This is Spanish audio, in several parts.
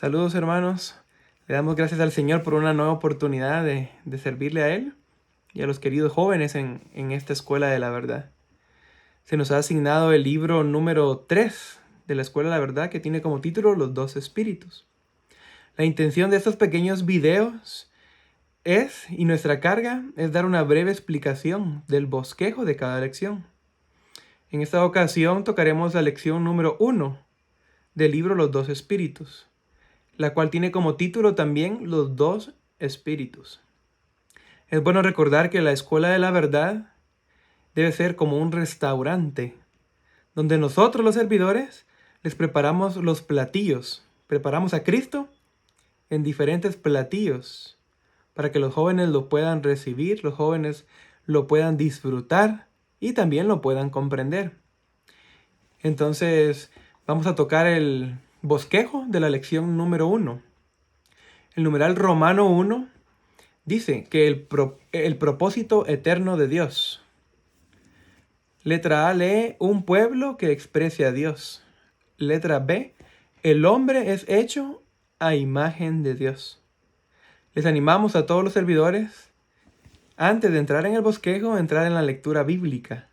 Saludos, hermanos. Le damos gracias al Señor por una nueva oportunidad de servirle a Él y a los queridos jóvenes en esta escuela de la verdad. Se nos ha asignado el libro número 3 de la escuela de la verdad, que tiene como título Los dos espíritus. La intención de estos pequeños videos y nuestra carga es dar una breve explicación del bosquejo de cada lección. En esta ocasión tocaremos la lección número 1 del libro Los dos espíritus, la cual tiene como título también Los dos espíritus. Es bueno recordar que la escuela de la verdad debe ser como un restaurante, donde nosotros los servidores les preparamos los platillos. Preparamos a Cristo en diferentes platillos para que los jóvenes lo puedan recibir, los jóvenes lo puedan disfrutar y también lo puedan comprender. Entonces vamos a tocar el bosquejo de la lección número 1. El numeral romano 1 dice que el propósito eterno de Dios. Letra A lee un pueblo que exprese a Dios. Letra B, el hombre es hecho a imagen de Dios. Les animamos a todos los servidores, antes de entrar en el bosquejo, a entrar en la lectura bíblica,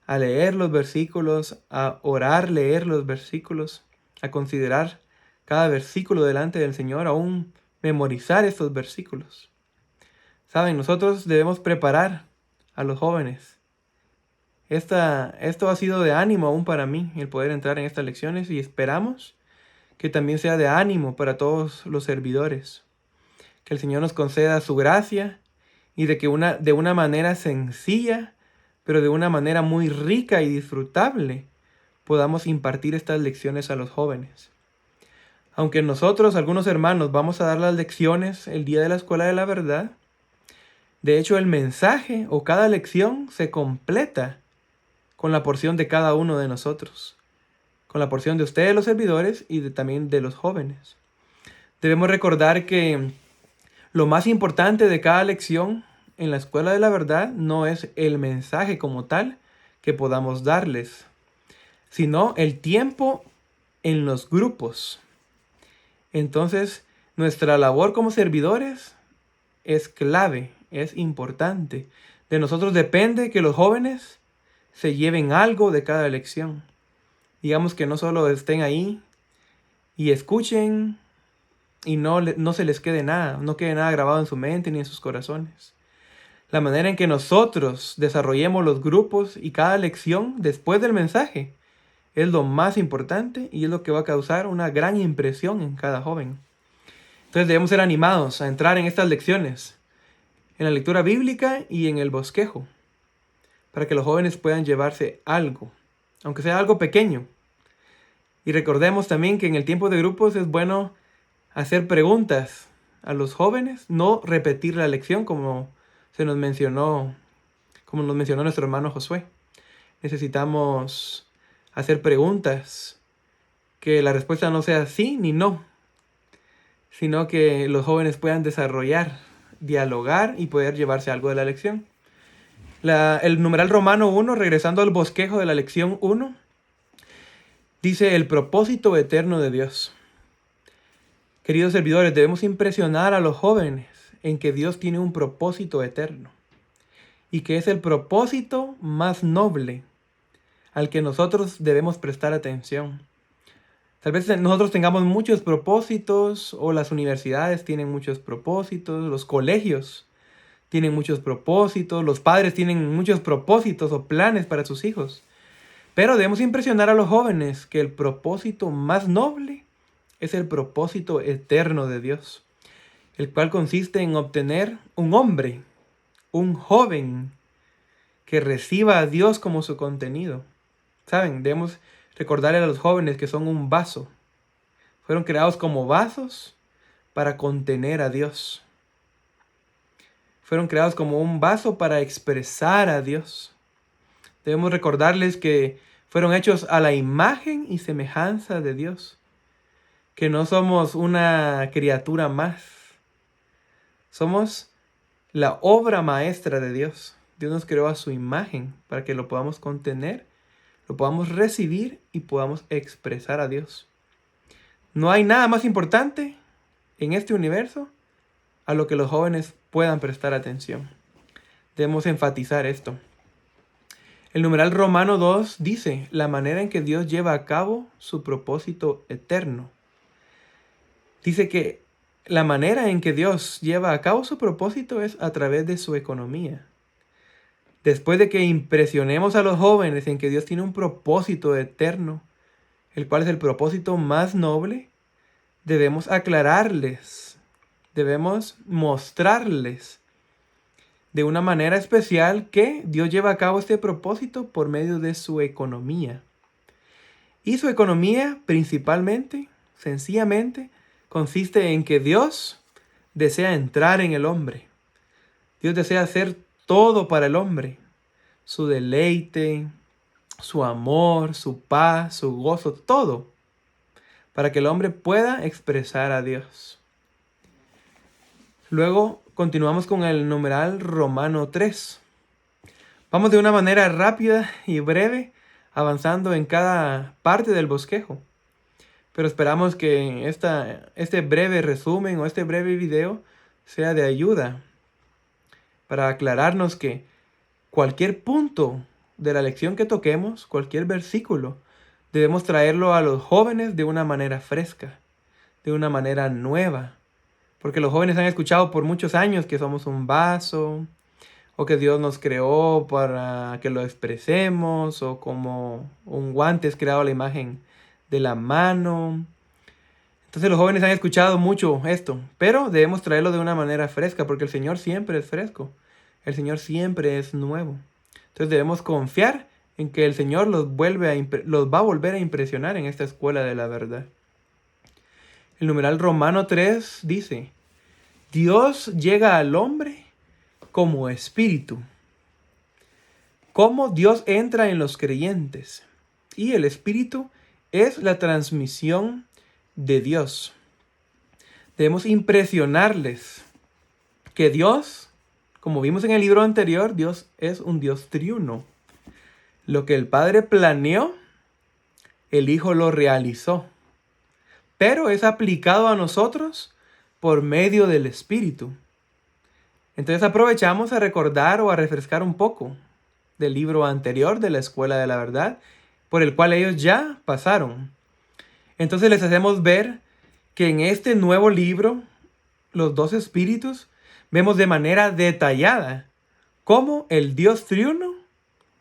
a leer los versículos, a orar, leer los versículos, a considerar cada versículo delante del Señor, aún memorizar estos versículos. Saben, nosotros debemos preparar a los jóvenes. Esto ha sido de ánimo aún para mí, el poder entrar en estas lecciones, y esperamos que también sea de ánimo para todos los servidores. Que el Señor nos conceda su gracia y de una manera sencilla, pero de una manera muy rica y disfrutable, podamos impartir estas lecciones a los jóvenes. Aunque nosotros, algunos hermanos, vamos a dar las lecciones el día de la escuela de la verdad, de hecho el mensaje o cada lección se completa con la porción de cada uno de nosotros, con la porción de ustedes los servidores y también de los jóvenes. Debemos recordar que lo más importante de cada lección en la escuela de la verdad no es el mensaje como tal que podamos darles, sino el tiempo en los grupos. Entonces, nuestra labor como servidores es clave, es importante. De nosotros depende que los jóvenes se lleven algo de cada lección. Digamos que no solo estén ahí y escuchen y no se les quede nada, no quede nada grabado en su mente ni en sus corazones. La manera en que nosotros desarrollemos los grupos y cada lección después del mensaje es lo más importante y es lo que va a causar una gran impresión en cada joven. Entonces debemos ser animados a entrar en estas lecciones, en la lectura bíblica y en el bosquejo, para que los jóvenes puedan llevarse algo, aunque sea algo pequeño. Y recordemos también que en el tiempo de grupos es bueno hacer preguntas a los jóvenes, no repetir la lección como nos mencionó nuestro hermano Josué. Necesitamos hacer preguntas, que la respuesta no sea sí ni no, sino que los jóvenes puedan desarrollar, dialogar y poder llevarse algo de la lección. El numeral romano 1, regresando al bosquejo de la lección 1, dice el propósito eterno de Dios. Queridos servidores, debemos impresionar a los jóvenes en que Dios tiene un propósito eterno y que es el propósito más noble al que nosotros debemos prestar atención. Tal vez nosotros tengamos muchos propósitos, o las universidades tienen muchos propósitos, los colegios tienen muchos propósitos, los padres tienen muchos propósitos o planes para sus hijos. Pero debemos impresionar a los jóvenes que el propósito más noble es el propósito eterno de Dios, el cual consiste en obtener un hombre, un joven, que reciba a Dios como su contenido. ¿Saben? Debemos recordarle a los jóvenes que son un vaso. Fueron creados como vasos para contener a Dios. Fueron creados como un vaso para expresar a Dios. Debemos recordarles que fueron hechos a la imagen y semejanza de Dios. Que no somos una criatura más. Somos la obra maestra de Dios. Dios nos creó a su imagen para que lo podamos contener, lo podamos recibir y podamos expresar a Dios. No hay nada más importante en este universo a lo que los jóvenes puedan prestar atención. Debemos enfatizar esto. El numeral Romano 2 dice la manera en que Dios lleva a cabo su propósito eterno. Dice que la manera en que Dios lleva a cabo su propósito es a través de su economía. Después de que impresionemos a los jóvenes en que Dios tiene un propósito eterno, el cual es el propósito más noble, debemos aclararles, debemos mostrarles de una manera especial que Dios lleva a cabo este propósito por medio de su economía. Y su economía principalmente, sencillamente, consiste en que Dios desea entrar en el hombre. Dios desea hacer todo para el hombre. Su deleite, su amor, su paz, su gozo, todo. Para que el hombre pueda expresar a Dios. Luego continuamos con el numeral Romano 3. Vamos de una manera rápida y breve avanzando en cada parte del bosquejo. Pero esperamos que este breve resumen o este breve video sea de ayuda para aclararnos que cualquier punto de la lección que toquemos, cualquier versículo, debemos traerlo a los jóvenes de una manera fresca, de una manera nueva. Porque los jóvenes han escuchado por muchos años que somos un vaso, o que Dios nos creó para que lo expresemos, o como un guante es creado a la imagen de la mano. Entonces los jóvenes han escuchado mucho esto, pero debemos traerlo de una manera fresca, porque el Señor siempre es fresco, el Señor siempre es nuevo. Entonces debemos confiar en que el Señor los va a volver a impresionar en esta escuela de la verdad. El numeral Romano 3 dice, Dios llega al hombre como espíritu. Cómo Dios entra en los creyentes. Y el espíritu es la transmisión de Dios. Debemos impresionarles que Dios, como vimos en el libro anterior, Dios es un Dios triuno. Lo que el Padre planeó, el Hijo lo realizó. Pero es aplicado a nosotros por medio del Espíritu. Entonces aprovechamos a recordar o a refrescar un poco del libro anterior de la Escuela de la Verdad, por el cual ellos ya pasaron. Entonces les hacemos ver que en este nuevo libro, los dos espíritus, vemos de manera detallada cómo el Dios triuno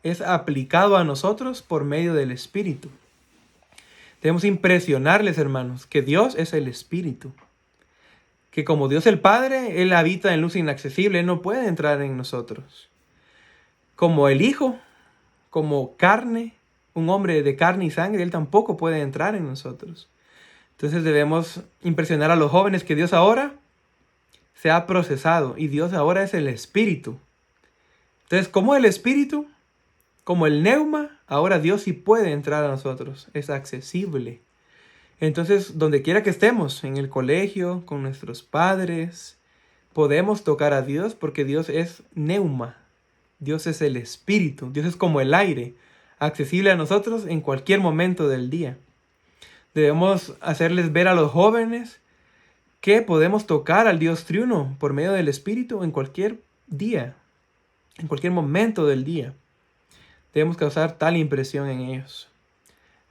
es aplicado a nosotros por medio del Espíritu. Debemos impresionarles, hermanos, que Dios es el Espíritu. Que como Dios el Padre, Él habita en luz inaccesible, Él no puede entrar en nosotros. Como el Hijo, como carne, un hombre de carne y sangre, Él tampoco puede entrar en nosotros. Entonces debemos impresionar a los jóvenes que Dios ahora se ha procesado y Dios ahora es el Espíritu. Entonces, como el Espíritu, como el neuma, ahora Dios sí puede entrar a nosotros, es accesible. Entonces, donde quiera que estemos, en el colegio, con nuestros padres, podemos tocar a Dios porque Dios es neuma. Dios es el Espíritu. Dios es como el aire, accesible a nosotros en cualquier momento del día. Debemos hacerles ver a los jóvenes que podemos tocar al Dios triuno por medio del Espíritu en cualquier día, en cualquier momento del día. Debemos causar tal impresión en ellos.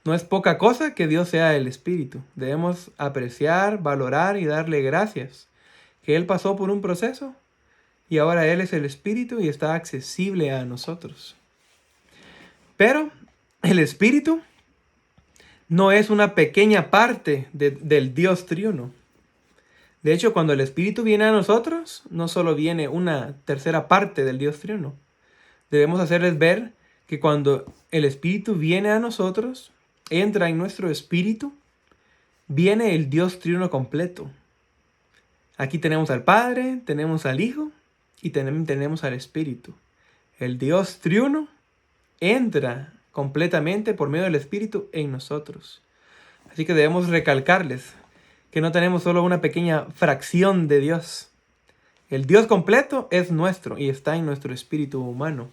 No es poca cosa que Dios sea el Espíritu. Debemos apreciar, valorar y darle gracias. Que Él pasó por un proceso y ahora Él es el Espíritu y está accesible a nosotros. Pero el Espíritu no es una pequeña parte del Dios triuno. De hecho, cuando el Espíritu viene a nosotros, no solo viene una tercera parte del Dios triuno. Debemos hacerles ver que cuando el Espíritu viene a nosotros, entra en nuestro espíritu, viene el Dios triuno completo. Aquí tenemos al Padre, tenemos al Hijo y tenemos al Espíritu. El Dios triuno entra completamente por medio del Espíritu en nosotros. Así que debemos recalcarles que no tenemos solo una pequeña fracción de Dios. El Dios completo es nuestro y está en nuestro espíritu humano.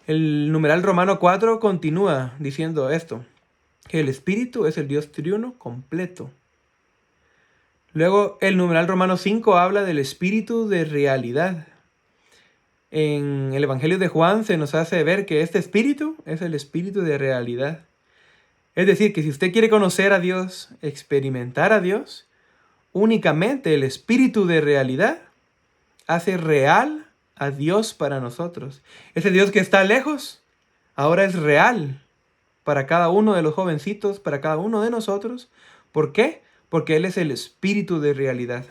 El numeral Romano 4 continúa diciendo esto. que el Espíritu es el Dios triuno completo. Luego el numeral Romanos 5 habla del Espíritu de realidad. En el Evangelio de Juan se nos hace ver que este Espíritu es el Espíritu de realidad. Es decir, que si usted quiere conocer a Dios, experimentar a Dios, únicamente el Espíritu de realidad hace real a Dios para nosotros. Ese Dios que está lejos, ahora es real para cada uno de los jovencitos, para cada uno de nosotros. ¿Por qué? Porque Él es el Espíritu de realidad.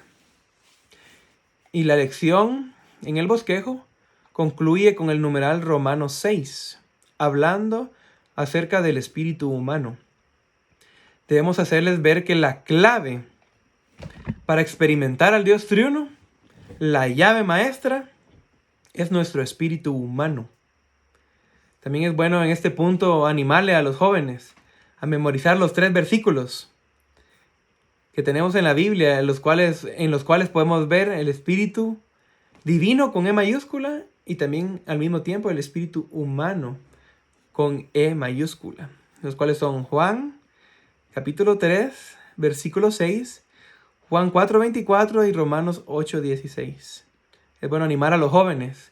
Y la lección en el bosquejo concluye con el numeral Romanos 6, hablando acerca del espíritu humano. Debemos hacerles ver que la clave para experimentar al Dios triuno, la llave maestra, es nuestro espíritu humano. También es bueno en este punto animarle a los jóvenes a memorizar los 3 versículos que tenemos en la Biblia, en los cuales podemos ver el espíritu divino con E mayúscula y también al mismo tiempo el espíritu humano con E mayúscula, los cuales son Juan capítulo 3, versículo 6, Juan 4:24 y Romanos 8:16. Es bueno animar a los jóvenes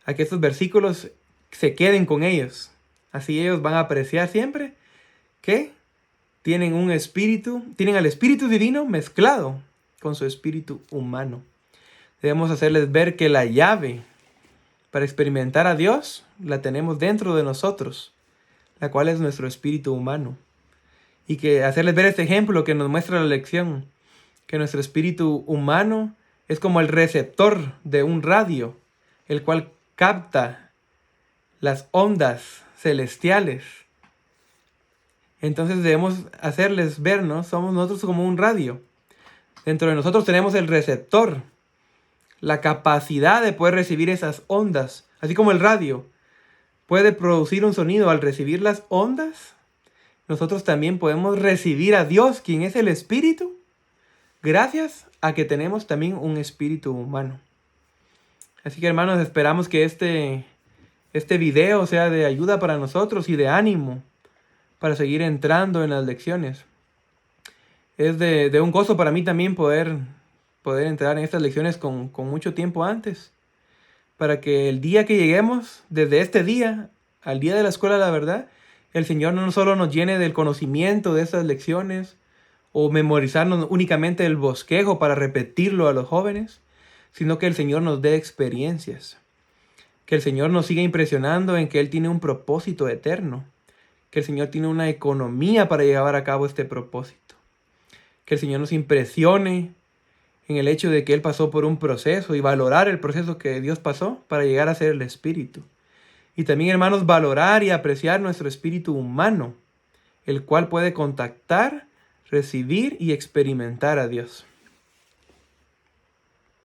a que estos versículos se queden con ellos. Así ellos van a apreciar siempre que tienen al espíritu divino mezclado con su espíritu humano. Debemos hacerles ver que la llave para experimentar a Dios la tenemos dentro de nosotros, la cual es nuestro espíritu humano. Y que hacerles ver este ejemplo que nos muestra la lección, que nuestro espíritu humano es como el receptor de un radio, el cual capta las ondas celestiales. Entonces debemos hacerles vernos, somos nosotros como un radio. Dentro de nosotros tenemos el receptor, la capacidad de poder recibir esas ondas, así como el radio puede producir un sonido al recibir las ondas. Nosotros también podemos recibir a Dios, quien es el Espíritu, gracias a que tenemos también un espíritu humano. Así que, hermanos, esperamos que este video sea de ayuda para nosotros y de ánimo para seguir entrando en las lecciones. Es de un gozo para mí también poder entrar en estas lecciones con mucho tiempo antes, para que el día que lleguemos, desde este día al día de la escuela de la verdad, el Señor no solo nos llene del conocimiento de estas lecciones o memorizarnos únicamente el bosquejo para repetirlo a los jóvenes, sino que el Señor nos dé experiencias, que el Señor nos siga impresionando en que Él tiene un propósito eterno, que el Señor tiene una economía para llevar a cabo este propósito, que el Señor nos impresione en el hecho de que Él pasó por un proceso y valorar el proceso que Dios pasó para llegar a ser el Espíritu. Y también, hermanos, valorar y apreciar nuestro espíritu humano, el cual puede contactar, recibir y experimentar a Dios.